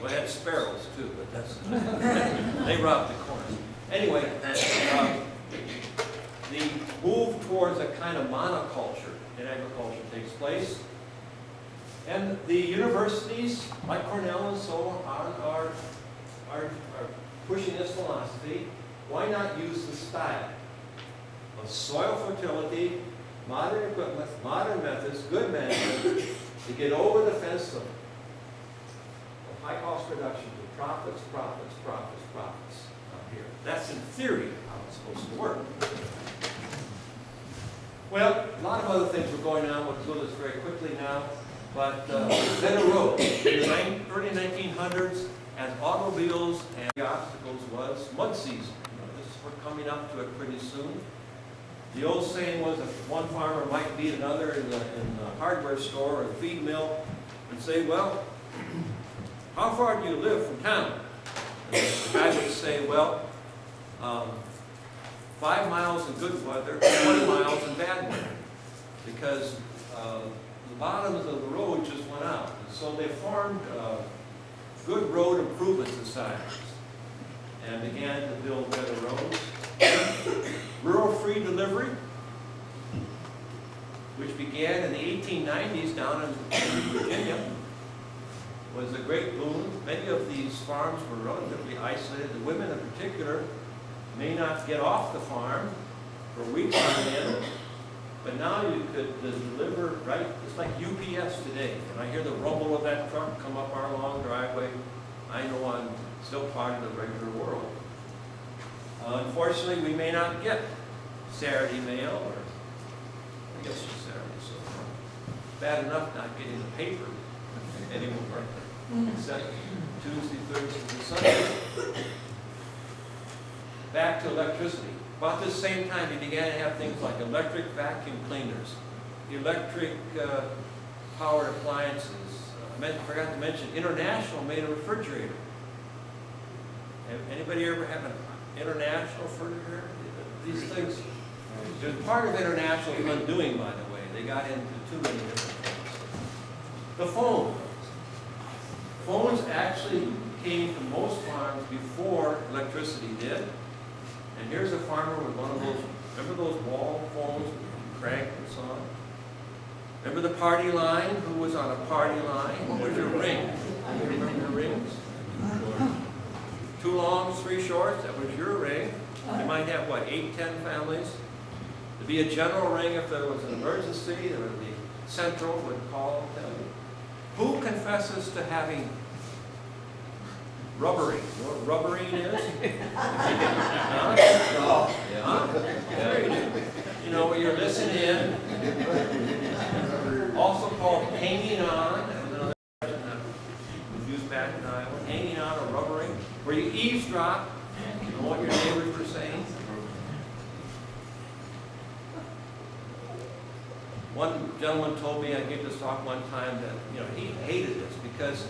Speaker 1: Well, I had sparrows too, but that's, they robbed the corn. Anyway, the move towards a kind of monoculture in agriculture takes place. And the universities, like Cornell and so on, are pushing this philosophy. Why not use the style of soil fertility, modern equipment, modern methods, good management, to get over the fence of high-cost production to profits here. That's in theory how it's supposed to work. Well, a lot of other things were going on. We'll do this very quickly now. But better roads. In the early 1900s, as automobiles and the obstacles was mud season. We're coming up to it pretty soon. The old saying was if one farmer might beat another in the hardware store or the feed mill and say, well, how far do you live from town? And the guy would say, well, 5 miles in good weather, 20 miles in bad weather. Because the bottoms of the road just went out. And so they formed good road improvement societies and began to build better roads. Rural free delivery, which began in the 1890s down in Virginia, was a great boon. Many of these farms were relatively isolated. The women in particular may not get off the farm for weeks on end, but now you could deliver right, it's like UPS today. When I hear the rumble of that truck come up our long driveway, I know I'm still part of the regular world. Unfortunately, we may not get Saturday mail, or I guess it's Saturday, so bad enough not getting the paper anymore, except Tuesday, Thursday, and Sunday. Back to electricity. About the same time, you began to have things like electric vacuum cleaners, electric powered appliances. I forgot to mention, International made a refrigerator. Anybody ever have an International refrigerator? These things, part of International's undoing, by the way. They got into too many different things. The phone. Phones actually came to most farms before electricity did. And here's a farmer with one of those, remember those wall phones with crank and so on? Remember the party line? Who was on a party line? What was your ring? You remember your rings? 2 longs, 3 shorts, that was your ring. You might have, what, 8, 10 families? There'd be a general ring if there was an emergency. There would be central would call them. Who confesses to having rubbering? You know what rubbering is? Huh? Huh? There you do. You know, where you're listening in. Also called hanging on. Used back in Iowa. Hanging on or rubbering, where you eavesdrop on what your neighbors were saying. One gentleman told me, I gave this talk one time, that he hated this because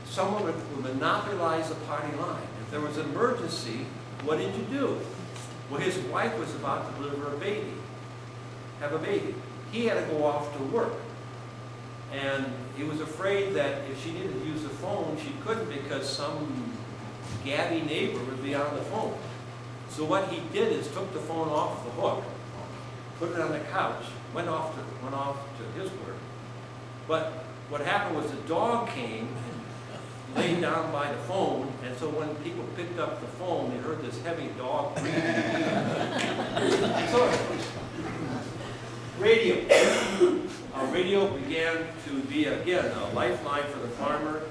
Speaker 1: someone would monopolize the party line. If there was an emergency, what did you do? Well, his wife was about to deliver a baby, have a baby. He had to go off to work. And he was afraid that if she needed to use the phone, she couldn't because some gabby neighbor would be on the phone. So what he did is took the phone off the hook, put it on the couch, went off to his work. But what happened was the dog came and laid down by the phone, and so when people picked up the phone, they heard this heavy dog breathing. So, radio began to be, again, a lifeline for the farmer.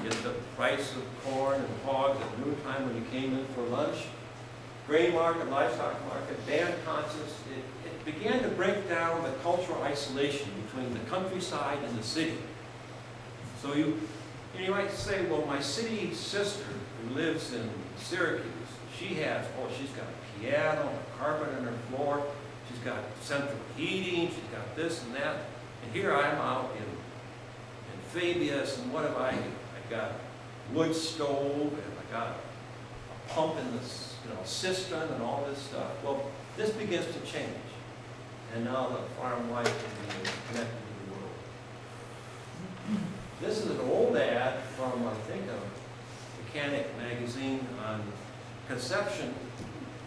Speaker 1: Get the price of corn and hogs at noontime when you came in for lunch. Grain market, livestock market, band concerts. It began to break down the cultural isolation between the countryside and the city. So you might say, well, my city sister who lives in Syracuse, she's got a piano, a carpet on her floor, she's got central heating, she's got this and that. And here I'm out in Fabius, and what have I? I got wood stove, and I got a pump in this, cistern, and all this stuff. Well, this begins to change, and now the farm life can be connected to the world. This is an old ad from, I think, a Mechanic magazine on conception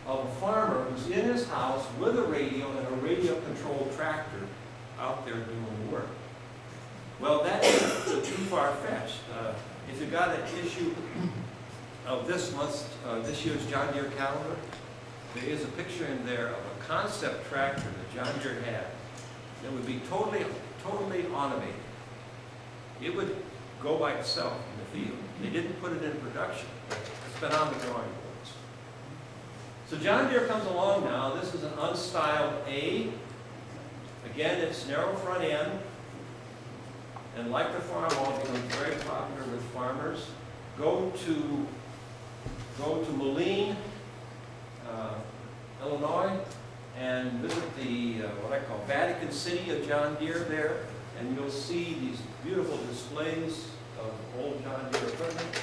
Speaker 1: of a farmer who's in his house with a radio and a radio-controlled tractor out there doing work. Well, that is too far-fetched. If you got an issue of this year's John Deere calendar, there is a picture in there of a concept tractor that John Deere had. It would be totally automated. It would go by itself in the field. They didn't put it in production. It's been on the drawing boards. So John Deere comes along now. This is an unstyled A. Again, it's narrow front end. And like the farm wall, becomes very popular with farmers. Go to Moline, Illinois, and visit the what I call Vatican City of John Deere there, and you'll see these beautiful displays of old John Deere equipment.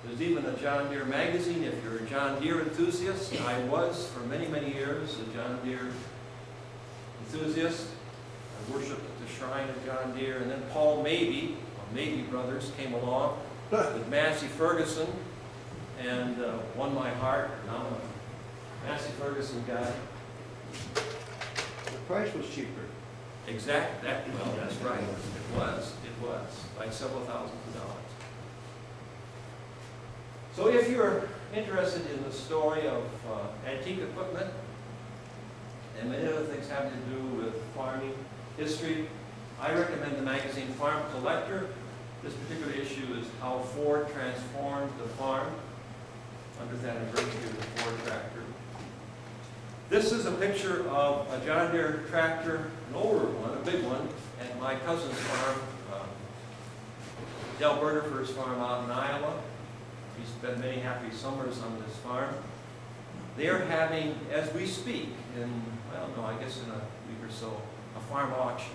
Speaker 1: There's even a John Deere magazine if you're a John Deere enthusiast. I was for many, many years a John Deere enthusiast. I worshiped at the shrine of John Deere, and then Paul Mabey, Mabey Brothers, came along with Massey Ferguson and won my heart. And I'm a Massey Ferguson guy.
Speaker 2: The price was cheaper.
Speaker 1: Exactly. Well, that's right. It was by several thousands of dollars. So if you're interested in the story of antique equipment and many other things having to do with farming history, I recommend the magazine Farm Collector. This particular issue is how Ford transformed the farm, 100th anniversary of the Ford tractor. This is a picture of a John Deere tractor, an older one, a big one, at my cousin's farm, Del Bergerfer's farm out in Iowa. He spent many happy summers on this farm. They're having, as we speak, I guess in a week or so, a farm auction.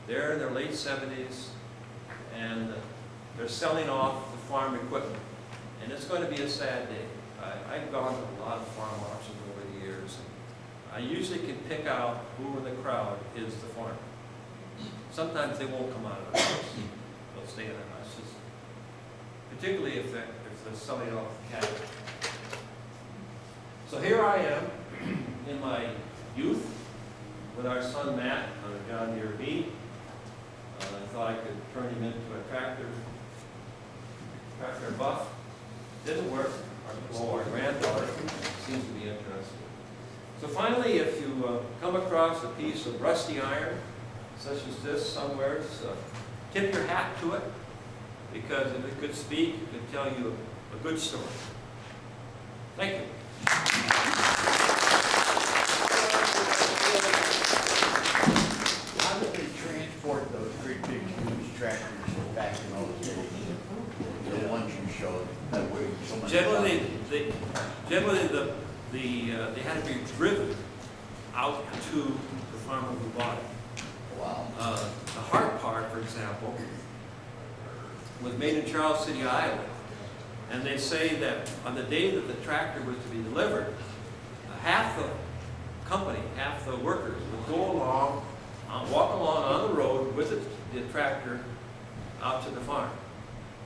Speaker 1: They're in their late 70s, and they're selling off the farm equipment. And it's going to be a sad day. I've gone to a lot of farm auctions over the years. And I usually can pick out who in the crowd is the farmer. Sometimes they won't come out of the house. They'll stay in the house. particularly if they're selling off cattle. So here I am in my youth with our son Matt on a John Deere B. I thought I could turn him into a tractor buff. Didn't work. Our granddaughter seems to be interested. So finally, if you come across a piece of rusty iron, such as this somewhere, tip your hat to it, because if it could speak, it could tell you a good story. Thank you.
Speaker 6: How did they transport those great big huge tractors back in those days? The ones you showed that weighed so much.
Speaker 1: Generally, they had to be driven out to the farmer who bought it.
Speaker 6: Wow.
Speaker 1: The hard part, for example, was made in Charles City, Iowa. And they say that on the day that the tractor was to be delivered, half the company, half the workers would go along, walk along on the road with the tractor out to the farm.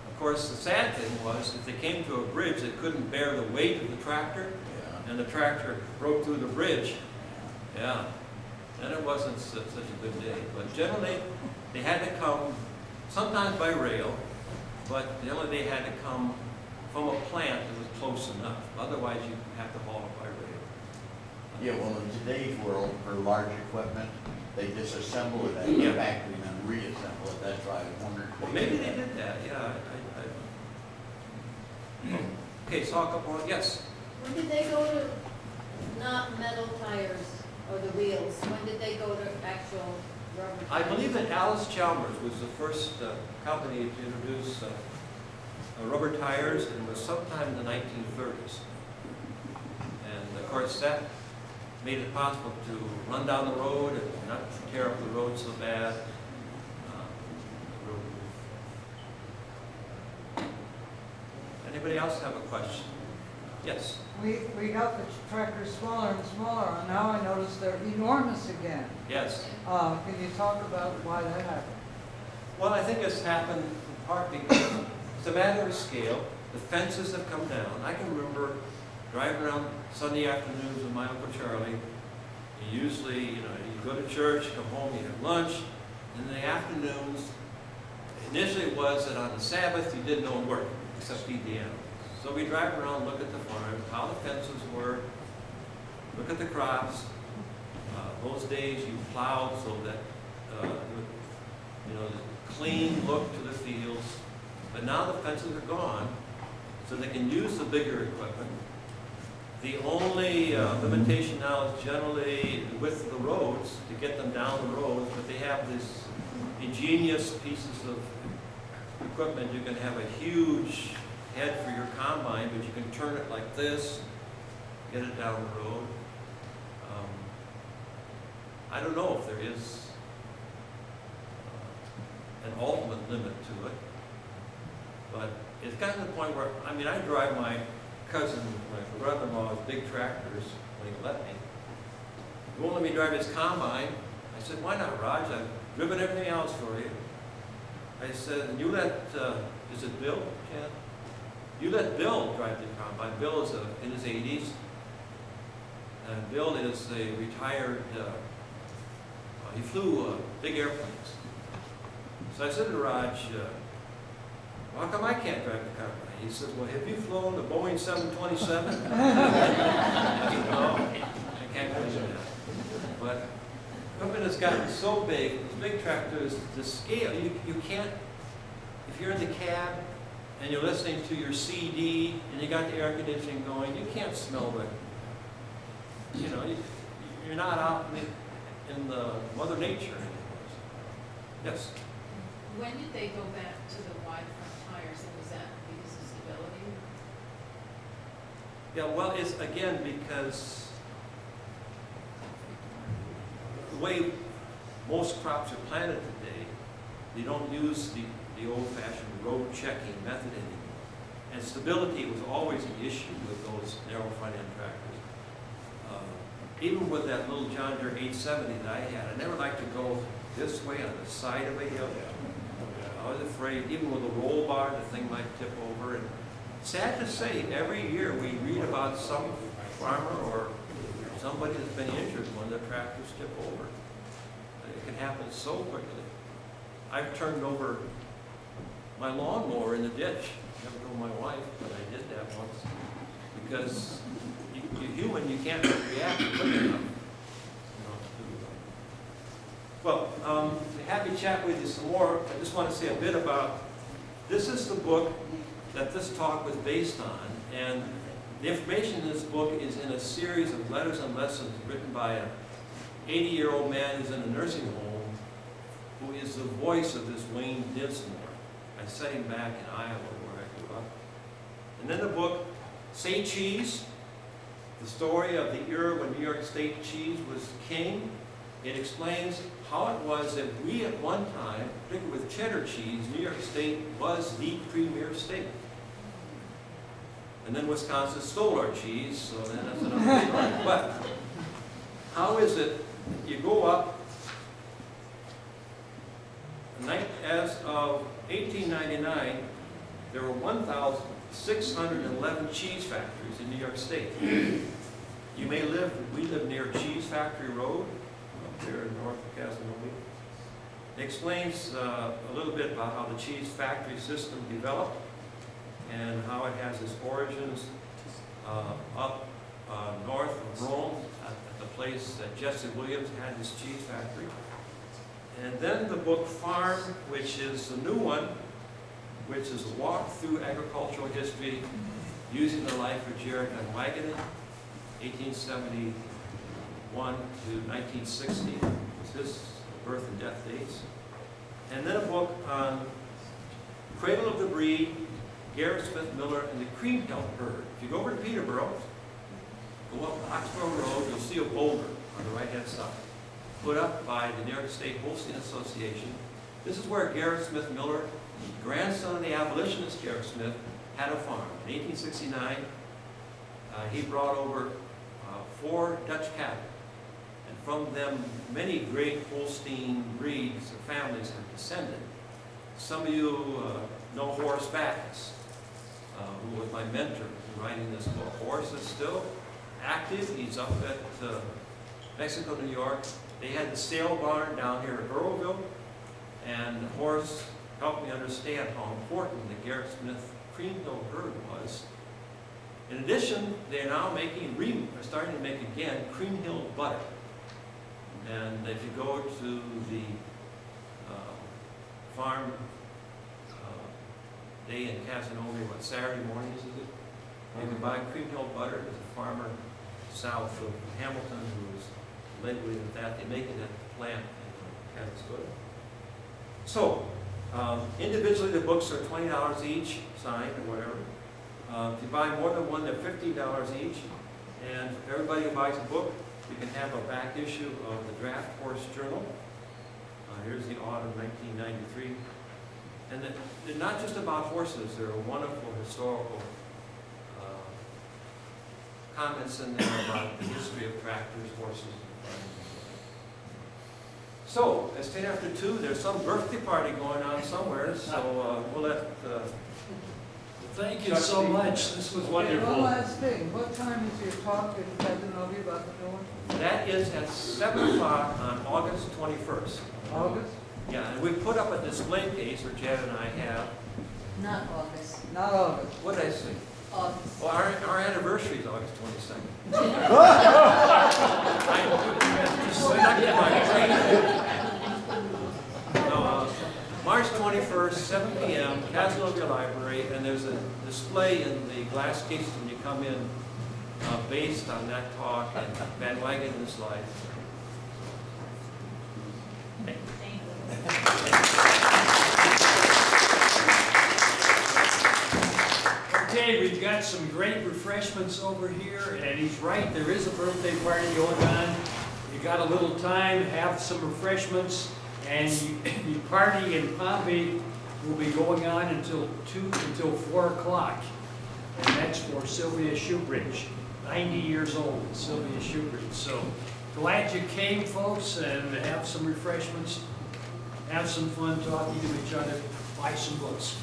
Speaker 1: Of course, the sad thing was, if they came to a bridge that couldn't bear the weight of the tractor, and the tractor broke through the bridge, then it wasn't such a good day. But generally, they had to come, sometimes by rail, but generally they had to come from a plant that was close enough. Otherwise, you have to haul it by rail.
Speaker 6: Yeah, well, in today's world, for large equipment, they disassemble it at the factory and then reassemble it. That's why I wondered.
Speaker 1: Well, maybe they did that, yeah. Okay, so a couple more, yes?
Speaker 4: When did they go to not metal tires or the wheels? When did they go to actual rubber
Speaker 1: I
Speaker 4: tires?
Speaker 1: believe that Alice Chalmers was the first company to introduce rubber tires, and it was sometime in the 1930s. And of course, that made it possible to run down the road and not tear up the road so bad. Anybody else have a question? Yes?
Speaker 5: We got the tractors smaller and smaller, and now I notice they're enormous again.
Speaker 1: Yes.
Speaker 5: Can you talk about why that happened?
Speaker 1: Well, I think it's happened in part because it's a matter of scale. The fences have come down. I can remember driving around Sunday afternoons with my Uncle Charlie. You usually, you go to church, come home, you have lunch. And in the afternoons, initially it was that on the Sabbath you did no work except feed the animals. So we drive around, look at the farm, how the fences were, look at the crops. Those days you plowed so that the clean look to the fields. But now the fences are gone, so they can use the bigger equipment. The only limitation now is generally the width of the roads, to get them down the roads, but they have these ingenious pieces of equipment. You can have a huge head for your combine, but you can turn it like this, get it down the road. I don't know if there is an ultimate limit to it, but it's gotten to the point where, I drive my cousin, my brother-in-law's big tractors when he let me. He won't let me drive his combine. I said, why not, Raj? I've driven everything else for you. I said, you let, is it Bill, Jan? You let Bill drive the combine. Bill is in his 80s. And Bill is a retired, he flew big airplanes. So I said to Raj, how come I can't drive the combine? He said, well, have you flown the Boeing 727? No, I can't believe that. But equipment has gotten so big, these big tractors, the scale, you can't, if you're in the cab and you're listening to your CD and you got the air conditioning going, you can't smell the, you're not out in the Mother Nature anymore. Yes?
Speaker 7: When did they go back to the wide front tires, and was that because of stability?
Speaker 1: Yeah, well, it's again because the way most crops are planted today, they don't use the old-fashioned road checking method anymore. And stability was always an issue with those narrow front-end tractors. Even with that little John Deere 870 that I had, I never liked to go this way on the side of a hill. I I was afraid, even with a roll bar, the thing might tip over. And sad to say, every year we read about some farmer or somebody that's been injured when the tractors tip over. It can happen so quickly. I've turned over my lawnmower in the ditch. Never told my wife, but I did that once. Because you're human, you can't react quick enough. Well, happy to chat with you some more. I just want to say a bit about, this is the book that this talk was based on, and the information in this book is in a series of letters and lessons written by an 80-year-old man who's in a nursing home, who is the voice of this Wayne Dinsmore. I set him back in Iowa where I grew up. And then the book, Say Cheese, the story of the era when New York State cheese was king. It explains how it was that we at one time, particularly with cheddar cheese, New York State was the premier state. And then Wisconsin stole our cheese, so then that's another story. But how is it you go up, as of 1899, there were 1,611 cheese factories in New York State. We live near Cheese Factory Road, up there north of Casanova. It explains a little bit about how the cheese factory system developed and how it has its origins up north of Rome at the place that Jesse Williams had his cheese factory. And then the book Farm, which is the new one, which is a walk through agricultural history using the life of Jared Van Wagenen, 1871 to 1960 was his birth and death dates. And then a book on Cradle of the Breed, Garrett Smith Miller, and the Cream Hill Herd. If you go over to Peterborough, go up Oxbow Road, you'll see a boulder on the right-hand side, put up by the New York State Holstein Association. This is where Garrett Smith Miller, grandson of the abolitionist Garrett Smith, had a farm. In 1869, he brought over 4 Dutch cattle. And from them, many great Holstein breeds or families have descended. Some of you know Horace Backus, who was my mentor in writing this book. Horace is still active. He's up at Mexico, New York. They had the sale barn down here at Earlville, and Horace helped me understand how important the Garrett Smith Cream Hill herd was. In addition, they're now starting to make again Cream Hill butter. And if you go to the farm day in Casanova, Saturday mornings is it? You can buy Cream Hill butter. There's a farmer south of Hamilton who is labeling with that. They make it at the plant in Casanova. So, individually the books are $20 each, signed or whatever. If you buy more than one, they're $50 each. And for everybody who buys a book, you can have a back issue of the Draft Horse Journal. Here's the autumn 1993. And they're not just about horses, there are wonderful historical comments in there about the history of tractors, horses, and farming. So, it's 10 after 2, there's some birthday party going on somewhere, so we'll let
Speaker 8: Thank you so much. This was wonderful.
Speaker 5: One last thing, what time is your talk in Casanova about the new one?
Speaker 1: that is at 7 o'clock on August 21st.
Speaker 5: August?
Speaker 1: Yeah, and we put up a display case, or Chad and I have.
Speaker 4: Not August,
Speaker 5: Not August.
Speaker 1: What did I say?
Speaker 4: August.
Speaker 1: Well, our anniversary is August 22nd. March 21st, 7 p.m., Casanova Library, and there's a display in the glass cases when you come in based on that talk and Van Wagenen's life. Thank you.
Speaker 8: Okay, we've got some great refreshments over here, and he's right, there is a birthday party going on. You got a little time, have some refreshments, and the party in Pompey will be going on until 4 o'clock. And that's for Sylvia Shoebridge, 90 years old, Sylvia Shoebridge. So glad you came, folks, and have some refreshments, have some fun talking to each other. buy some books.